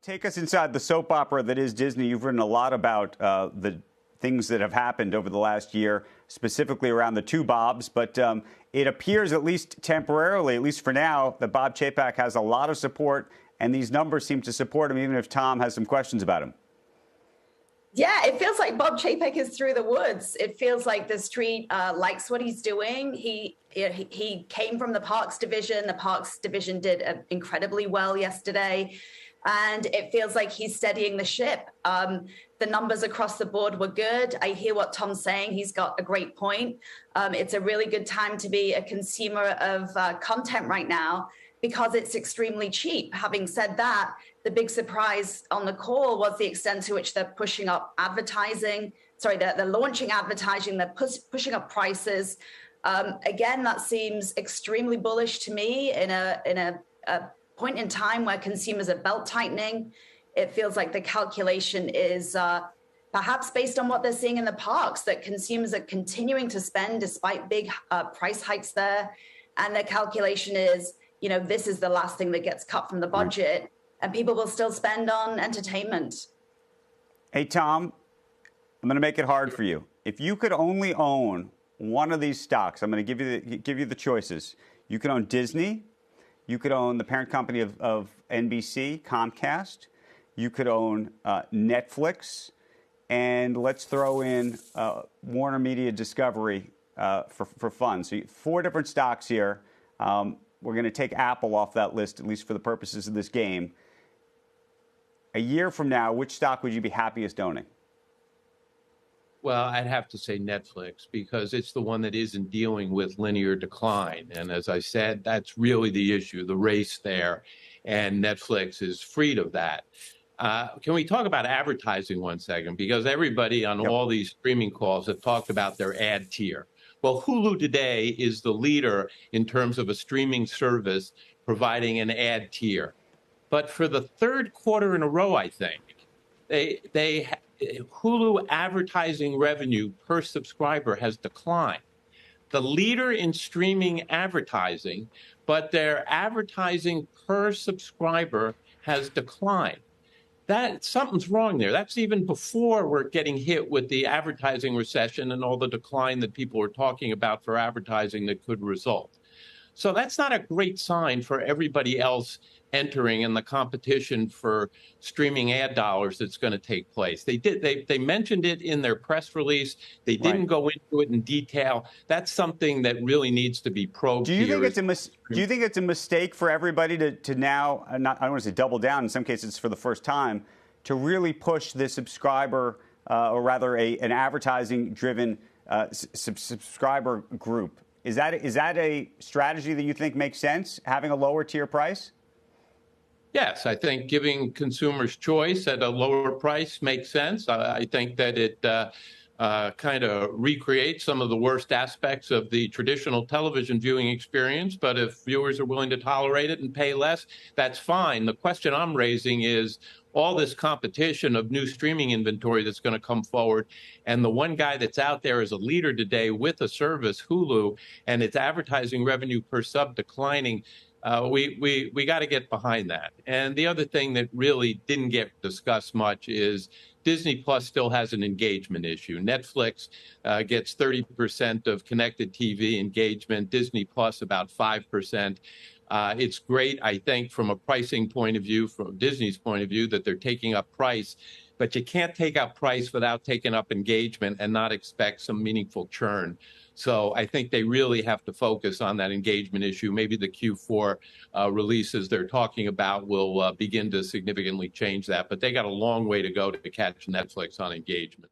Take us inside the soap opera that is Disney. You've written a lot about the things that have happened over the last year, specifically around the two Bobs. But it appears, at least temporarily, at least for now, that Bob Chapek has a lot of support, and these numbers seem to support him, even if Tom has some questions about him. Yeah, it feels like Bob Chapek is through the woods. It feels like the street likes what he's doing. He came from the Parks division. The Parks division did incredibly well yesterday. And it feels like he's steadying the ship. The numbers across the board were good. I hear what Tom's saying. He's got a great point. It's a really good time to be a consumer of content right now because it's extremely cheap. Having said that, the big surprise on the call was the extent to which they're pushing up advertising. Sorry, they're launching advertising. They're pushing up prices. Again, that seems extremely bullish to me in a point in time where consumers are belt tightening. It feels like the calculation is perhaps based on what they're seeing in the parks, that consumers are continuing to spend despite big price hikes there. And their calculation is, this is the last thing that gets cut from the budget, and people will still spend on entertainment. Hey, Tom, I'm going to make it hard for you. If you could only own one of these stocks, I'm going to give you the choices. You could own Disney. You could own the parent company of NBC, Comcast. You could own Netflix. And let's throw in Warner Media Discovery for fun. So 4 different stocks here. We're going to take Apple off that list, at least for the purposes of this game. A year from now, which stock would you be happiest owning? Well, I'd have to say Netflix because it's the one that isn't dealing with linear decline. And as I said, that's really the issue, the race there. And Netflix is freed of that. Can we talk about advertising 1 second? Because everybody on all these streaming calls have talked about their ad tier. Well, Hulu today is the leader in terms of a streaming service providing an ad tier. But for the 3rd quarter in a row, I think, Hulu advertising revenue per subscriber has declined. The leader in streaming advertising, but their advertising per subscriber has declined. Something's wrong there. That's even before we're getting hit with the advertising recession and all the decline that people are talking about for advertising that could result. So that's not a great sign for everybody else entering in the competition for streaming ad dollars that's going to take place. They mentioned it in their press release. They didn't go into it in detail. That's something that really needs to be probed. Do you think it's a mistake for everybody to now, I don't want to say double down, in some cases it's for the first time, to really push the subscriber, or rather an advertising-driven subscriber group? Is that a strategy that you think makes sense, having a lower tier price? Yes, I think giving consumers choice at a lower price makes sense. I think that it kind of recreates some of the worst aspects of the traditional television viewing experience. But if viewers are willing to tolerate it and pay less, that's fine. The question I'm raising is all this competition of new streaming inventory that's going to come forward. And the one guy that's out there as a leader today with a service, Hulu, and its advertising revenue per sub declining. We got to get behind that. And the other thing that really didn't get discussed much is Disney Plus still has an engagement issue. Netflix gets 30% of connected TV engagement, Disney Plus about 5%. It's great, I think, from a pricing point of view, from Disney's point of view, that they're taking up price. But you can't take up price without taking up engagement and not expect some meaningful churn. So I think they really have to focus on that engagement issue. Maybe the Q4 releases they're talking about will begin to significantly change that. But they got a long way to go to catch Netflix on engagement.